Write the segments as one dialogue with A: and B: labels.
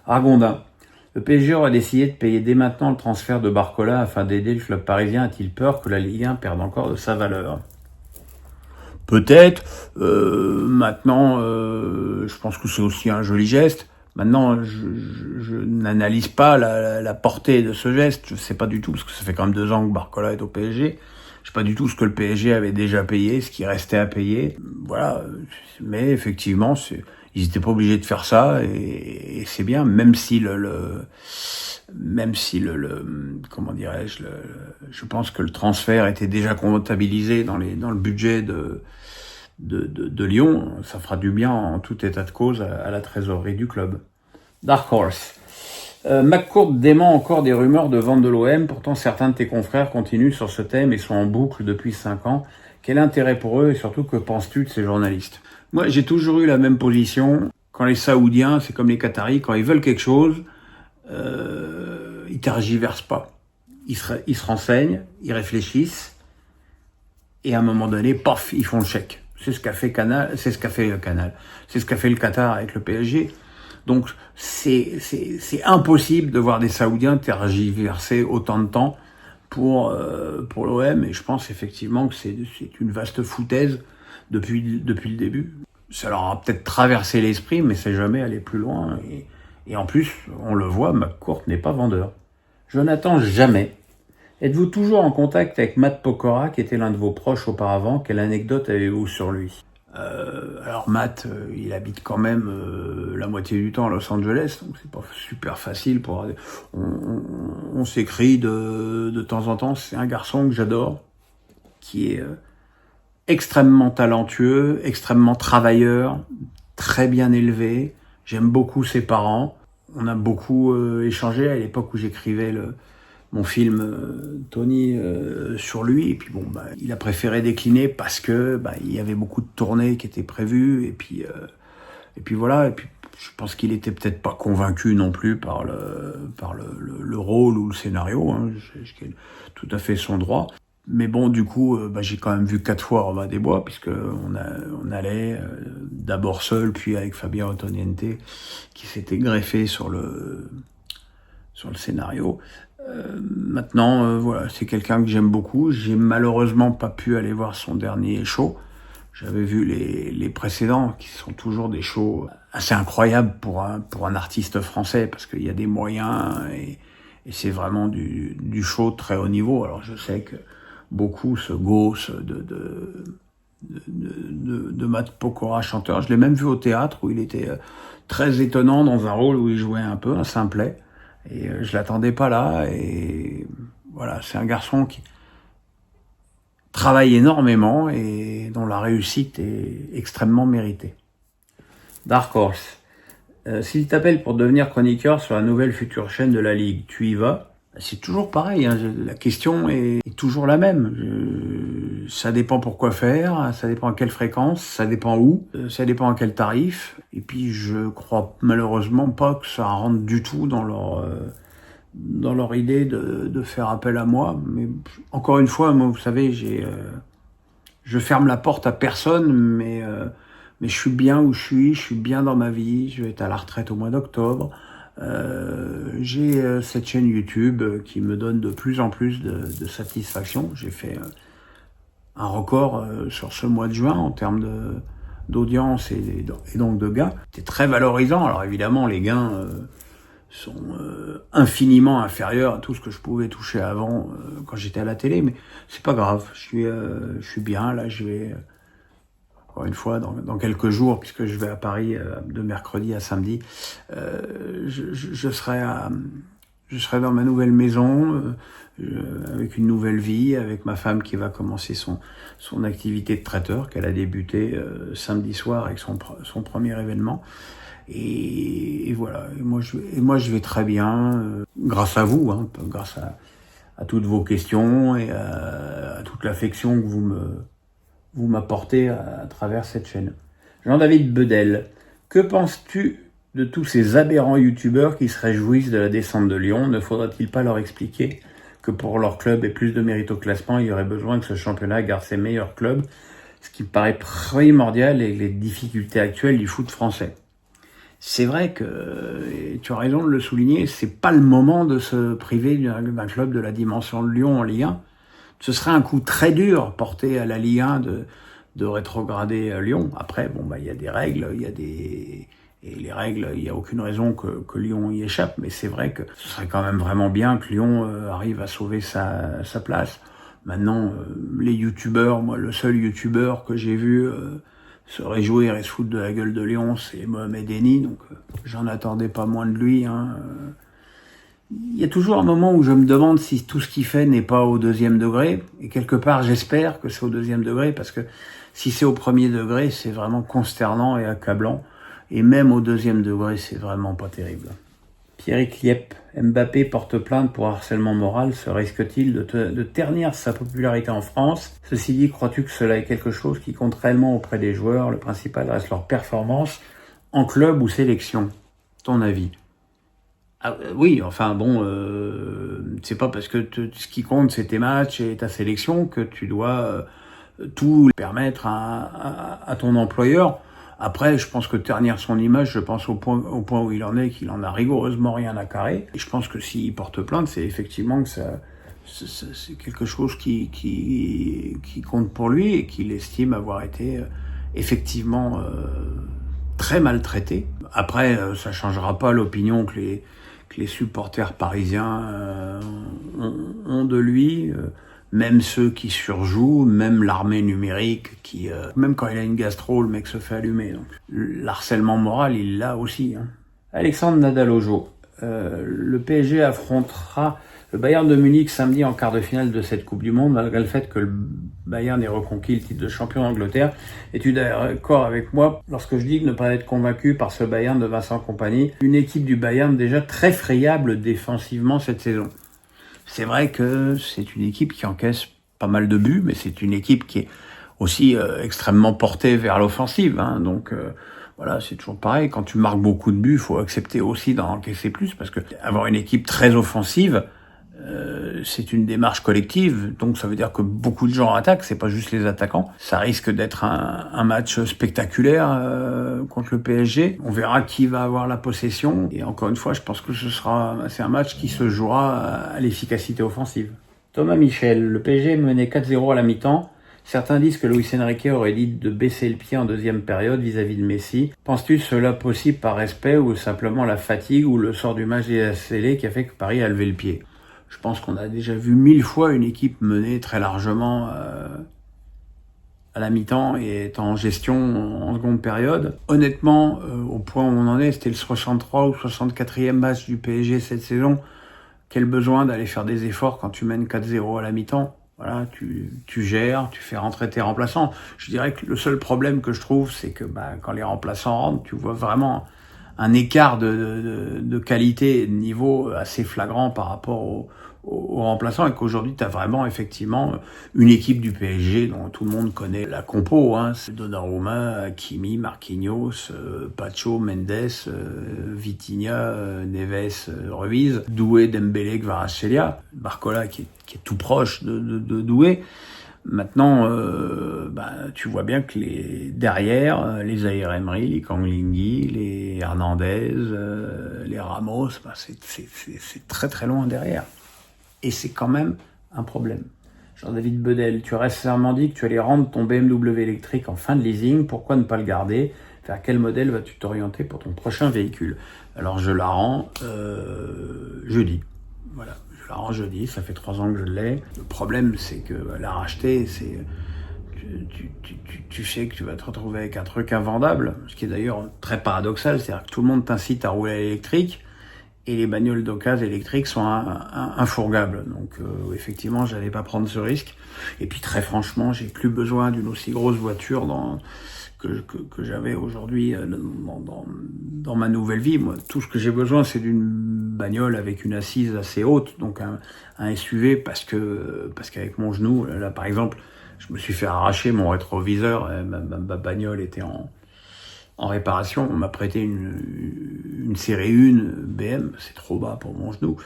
A: Argondin. Le PSG aurait décidé de payer dès maintenant le transfert de Barcola afin d'aider le club parisien. A-t-il peur que la Ligue 1 perde encore de sa valeur? Peut-être. Maintenant, je pense que c'est aussi un joli geste. Maintenant, je n'analyse pas la portée de ce geste. Je sais pas du tout, parce que ça fait quand même 2 ans que Barcola est au PSG. Je sais pas du tout ce que le PSG avait déjà payé, ce qui restait à payer. Voilà. Mais effectivement, ils étaient pas obligés de faire ça, et c'est bien, même si comment dirais-je, je pense que le transfert était déjà comptabilisé dans le budget de Lyon. Ça fera du bien en tout état de cause à la trésorerie du club. Dark Horse. McCourt dément encore des rumeurs de vente de l'OM, pourtant certains de tes confrères continuent sur ce thème et sont en boucle depuis 5 ans. Quel intérêt pour eux et surtout que penses-tu de ces journalistes? Moi, j'ai toujours eu la même position. Quand les Saoudiens, c'est comme les Qataris, quand ils veulent quelque chose, ils tergiversent pas. Ils se renseignent, ils réfléchissent, et à un moment donné, paf, ils font le chèque. C'est ce qu'a fait c'est ce qu'a fait le Qatar avec le PSG. Donc c'est impossible de voir des Saoudiens tergiverser autant de temps pour l'OM, et je pense effectivement que c'est une vaste foutaise depuis le début. Ça leur a peut-être traversé l'esprit, mais c'est jamais allé plus loin. Et en plus, on le voit, McCourt n'est pas vendeur. Jonathan, jamais. Êtes-vous toujours en contact avec Matt Pokora, qui était l'un de vos proches auparavant? Quelle anecdote avez-vous sur lui? Alors Matt, il habite quand même la moitié du temps à Los Angeles, donc c'est pas super facile pour. On s'écrit de temps en temps. C'est un garçon que j'adore, qui est extrêmement talentueux, extrêmement travailleur, très bien élevé. J'aime beaucoup ses parents. On a beaucoup échangé à l'époque où j'écrivais mon film Tony sur lui, et puis bon, il a préféré décliner parce que il y avait beaucoup de tournées qui étaient prévues, et puis voilà, et puis je pense qu'il était peut-être pas convaincu non plus par le rôle ou le scénario, hein, c'est tout à fait son droit. Mais bon, du coup, j'ai quand même vu 4 fois Robin des Bois, puisque on allait d'abord seul, puis avec Fabien Ottoniente, qui s'était greffé sur le scénario. Maintenant, voilà, c'est quelqu'un que j'aime beaucoup. J'ai malheureusement pas pu aller voir son dernier show. J'avais vu les précédents, qui sont toujours des shows assez incroyables pour un artiste français, parce qu'il y a des moyens, et c'est vraiment du show très haut niveau. Alors je sais que beaucoup se gaussent de Matt Pokora, chanteur. Je l'ai même vu au théâtre, où il était très étonnant dans un rôle où il jouait un peu un simplet. Et je l'attendais pas là, et voilà, c'est un garçon qui travaille énormément et dont la réussite est extrêmement méritée. Dark Horse. S'il t'appelle pour devenir chroniqueur sur la nouvelle future chaîne de la Ligue, tu y vas? C'est toujours pareil, hein, la question est toujours la même. Ça dépend pour quoi faire, ça dépend à quelle fréquence, ça dépend où, ça dépend à quel tarif. Et puis je crois malheureusement pas que ça rentre du tout dans leur idée de faire appel à moi. Mais encore une fois, moi, vous savez, je ferme la porte à personne, mais je suis bien où je suis bien dans ma vie. Je vais être à la retraite au mois d'octobre. J'ai cette chaîne YouTube qui me donne de plus en plus de satisfaction. J'ai fait un record sur ce mois de juin en termes d'audience et donc de gains. C'est très valorisant. Alors évidemment, les gains sont infiniment inférieurs à tout ce que je pouvais toucher avant quand j'étais à la télé, mais c'est pas grave. Je suis bien. Là, je vais encore une fois dans quelques jours, puisque je vais à Paris de mercredi à samedi. Je serai dans ma nouvelle maison, avec une nouvelle vie, avec ma femme qui va commencer son activité de traiteur qu'elle a débuté samedi soir avec son premier événement. Et voilà. Et moi, je vais très bien, grâce à vous, hein, grâce à toutes vos questions et à toute l'affection que vous m'apportez à travers cette chaîne. Jean-David Bedel, que penses-tu de tous ces aberrants youtubeurs qui se réjouissent de la descente de Lyon? Ne faudra-t-il pas leur expliquer que pour leur club et plus de mérite au classement, il y aurait besoin que ce championnat garde ses meilleurs clubs, ce qui me paraît primordial avec les difficultés actuelles du foot français? c'est vrai que, et tu as raison de le souligner, c'est pas le moment de se priver d'un club de la dimension de Lyon en Ligue 1. Ce serait un coup très dur porté à la Ligue 1 de rétrograder Lyon. Après, bon, bah, il y a des règles, et les règles, il n'y a aucune raison que Lyon y échappe, mais c'est vrai que ce serait quand même vraiment bien que Lyon arrive à sauver sa place. Maintenant, les youtubeurs, moi, le seul youtubeur que j'ai vu se réjouir et se foutre de la gueule de Lyon, c'est Mohamed Eni, donc j'en attendais pas moins de lui. Il y a toujours un moment où je me demande si tout ce qu'il fait n'est pas au deuxième degré, et quelque part j'espère que c'est au deuxième degré, parce que si c'est au premier degré, c'est vraiment consternant et accablant, et même au deuxième degré, c'est vraiment pas terrible. Pierrick Liep, Mbappé porte plainte pour harcèlement moral, se risque-t-il de ternir sa popularité en France? Ceci dit, crois-tu que cela est quelque chose qui compte réellement auprès des joueurs? Le principal reste leur performance en club ou sélection. Ton avis? Oui, enfin bon, c'est pas parce que ce qui compte c'est tes matchs et ta sélection que tu dois tout permettre à ton employeur. Après, je pense que ternir son image, je pense au point où il en est, qu'il en a rigoureusement rien à carrer. Et je pense que s'il porte plainte, c'est effectivement que c'est quelque chose qui compte pour lui et qu'il estime avoir été effectivement très maltraité. Après, ça changera pas l'opinion que les supporters parisiens ont de lui, même ceux qui surjouent, même l'armée numérique qui, même quand il a une gastro, le mec se fait allumer. Donc, l'harcèlement moral, il l'a aussi. Alexandre Nadal-Ojo, le PSG affrontera le Bayern de Munich samedi en quart de finale de cette Coupe du Monde, malgré le fait que le Bayern ait reconquis le titre de champion d'Angleterre. Es-tu d'accord avec moi lorsque je dis ne pas être convaincu par ce Bayern de Vincent Kompany, une équipe du Bayern déjà très friable défensivement cette saison? C'est vrai que c'est une équipe qui encaisse pas mal de buts, mais c'est une équipe qui est aussi extrêmement portée vers l'offensive. Donc voilà, c'est toujours pareil. Quand tu marques beaucoup de buts, il faut accepter aussi d'en encaisser plus, parce que avoir une équipe très offensive, c'est une démarche collective, donc ça veut dire que beaucoup de gens attaquent, c'est pas juste les attaquants. Ça risque d'être un match spectaculaire contre le PSG. On verra qui va avoir la possession, et encore une fois, je pense que c'est un match qui se jouera à l'efficacité offensive. Thomas Michel, le PSG menait 4-0 à la mi-temps. Certains disent que Luis Enrique aurait dit de baisser le pied en deuxième période vis-à-vis de Messi. Penses-tu cela possible par respect, ou simplement la fatigue ou le sort du match des ACL qui a fait que Paris a levé le pied? Je pense qu'on a déjà vu 1000 fois une équipe menée très largement à la mi-temps et être en gestion en seconde période. Honnêtement, au point où on en est, c'était le 63 ou 64e match du PSG cette saison. Quel besoin d'aller faire des efforts quand tu mènes 4-0 à la mi-temps? Voilà, tu gères, tu fais rentrer tes remplaçants. Je dirais que le seul problème que je trouve, c'est que quand les remplaçants rentrent, tu vois vraiment un écart de qualité et de niveau assez flagrant par rapport aux remplaçants, et qu'aujourd'hui tu as vraiment effectivement une équipe du PSG dont tout le monde connaît la compo, c'est Donnarumma, Hakimi, Marquinhos, Pacho, Mendes, Vitinha, Neves, Ruiz, Doué, Dembélé, Kvaratskhelia, Barcola qui est tout proche de Doué. Maintenant, tu vois bien que derrière, les Zaïre Emery, les Kang Lingui, les Hernandez, les Ramos, c'est très très loin derrière. Et c'est quand même un problème. Jean-David Bedel, tu as récemment dit que tu allais rendre ton BMW électrique en fin de leasing. Pourquoi ne pas le garder? Vers quel modèle vas-tu t'orienter pour ton prochain véhicule? Alors je la rends jeudi. Voilà, je la rends jeudi, ça fait 3 ans que je l'ai. Le problème, c'est que la racheter, c'est... Tu sais que tu vas te retrouver avec un truc invendable, ce qui est d'ailleurs très paradoxal, c'est-à-dire que tout le monde t'incite à rouler à l'électrique, et les bagnoles d'occasion électriques sont infourgables. Donc effectivement, j'allais pas prendre ce risque. Et puis très franchement, j'ai plus besoin d'une aussi grosse voiture que j'avais aujourd'hui dans ma nouvelle vie. Moi, tout ce que j'ai besoin, c'est d'une bagnole avec une assise assez haute, donc un SUV, parce qu'avec mon genou, là par exemple, je me suis fait arracher mon rétroviseur, ma bagnole était en réparation. On m'a prêté une série 1 BM, c'est trop bas pour mon genou.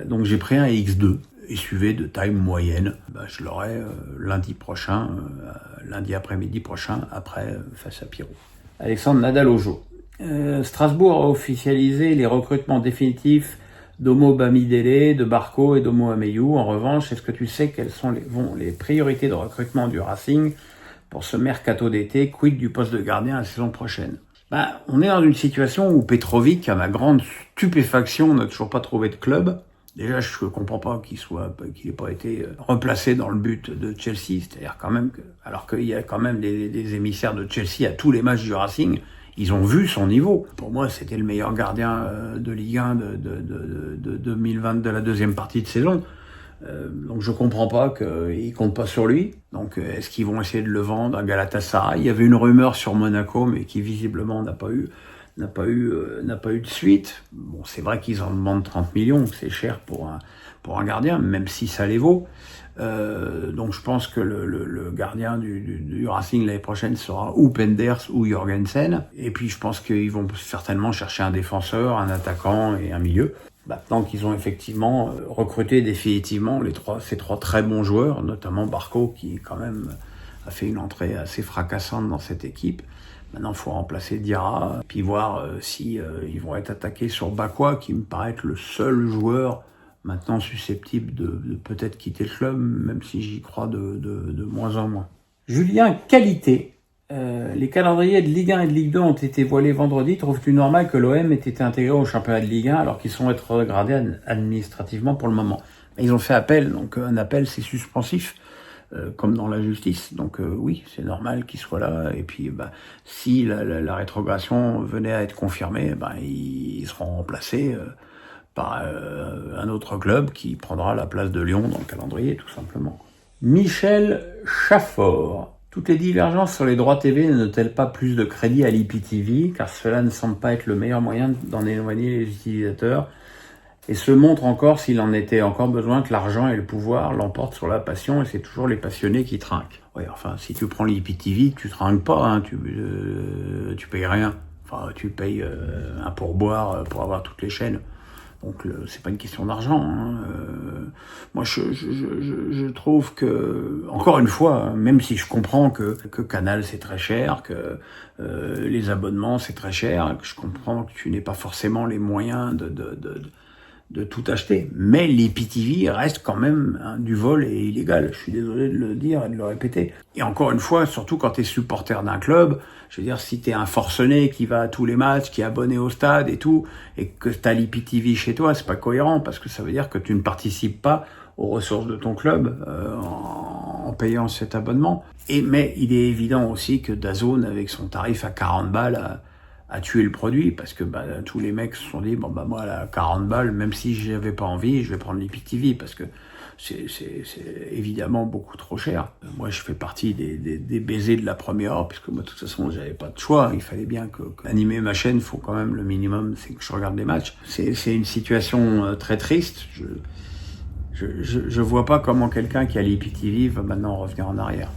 A: Donc j'ai pris un X2, SUV de taille moyenne. Je l'aurai lundi prochain, lundi après-midi prochain, face à Pierrot. Alexandre Nadal-Ojo. Strasbourg a officialisé les recrutements définitifs d'Omo Bamidele, de Barco et d'Omo Ameyou. En revanche, est-ce que tu sais quelles sont les priorités de recrutement du Racing pour ce mercato d'été? Quid du poste de gardien la saison prochaine? On est dans une situation où Petrovic, à ma grande stupéfaction, n'a toujours pas trouvé de club. Déjà, je comprends pas qu'il ait pas été replacé dans le but de Chelsea. C'est-à-dire quand même alors qu'il y a quand même des émissaires de Chelsea à tous les matchs du Racing, ils ont vu son niveau. Pour moi, c'était le meilleur gardien de Ligue 1 de 2020, de la deuxième partie de saison. Donc je comprends pas qu'ils comptent pas sur lui. Donc est-ce qu'ils vont essayer de le vendre à Galatasaray? Il y avait une rumeur sur Monaco, mais qui visiblement n'a pas eu de suite. Bon, c'est vrai qu'ils en demandent 30 millions, c'est cher pour un gardien, même si ça les vaut. Donc je pense que le gardien du Racing l'année prochaine sera ou Penders ou Jorgensen. Et puis je pense qu'ils vont certainement chercher un défenseur, un attaquant et un milieu. Maintenant qu'ils ont effectivement recruté définitivement ces trois très bons joueurs, notamment Barco qui quand même a fait une entrée assez fracassante dans cette équipe. Maintenant, il faut remplacer Diarra, puis voir si ils vont être attaqués sur Bakwa, qui me paraît être le seul joueur maintenant susceptible de peut-être quitter le club, même si j'y crois de moins en moins. Julien Qualité. Les calendriers de Ligue 1 et de Ligue 2 ont été voilés vendredi. Trouves-tu normal que l'OM ait été intégré au championnat de Ligue 1 alors qu'ils sont regardés administrativement pour le moment? Ils ont fait appel, donc un appel c'est suspensif, comme dans la justice. Donc oui, c'est normal qu'ils soient là. Et puis si la rétrogradation venait à être confirmée, ils seront remplacés par un autre club qui prendra la place de Lyon dans le calendrier, tout simplement. Michel Chaffort. Toutes les divergences sur les droits TV ne donnent-elles pas plus de crédit à l'IPTV, car cela ne semble pas être le meilleur moyen d'en éloigner les utilisateurs, et se montre encore s'il en était encore besoin que l'argent et le pouvoir l'emportent sur la passion, et c'est toujours les passionnés qui trinquent. Oui, enfin, si tu prends l'IPTV, tu trinques pas, hein, tu payes rien. Enfin, tu payes un pourboire pour avoir toutes les chaînes. Donc c'est pas une question d'argent. Hein. Moi je trouve que, encore une fois, même si je comprends que Canal c'est très cher, que les abonnements c'est très cher, que je comprends que tu n'aies pas forcément les moyens de tout acheter, mais l'IPTV reste quand même du vol et illégal. Je suis désolé de le dire et de le répéter. Et encore une fois, surtout quand tu es supporter d'un club, je veux dire, si tu es un forcené qui va à tous les matchs, qui est abonné au stade et tout, et que tu as l'IPTV chez toi, c'est pas cohérent, parce que ça veut dire que tu ne participes pas aux ressources de ton club en payant cet abonnement. Mais il est évident aussi que DAZN, avec son tarif à 40 balles, a tué le produit, parce que tous les mecs se sont dit moi à 40 balles, même si j'avais pas envie, je vais prendre l'IPTV, parce que c'est évidemment beaucoup trop cher. Moi je fais partie des baisers de la première heure, puisque moi de toute façon j'avais pas de choix, il fallait bien que animer ma chaîne, faut quand même le minimum, c'est que je regarde les matchs. C'est une situation très triste. Je vois pas comment quelqu'un qui a l'IPTV va maintenant revenir en arrière.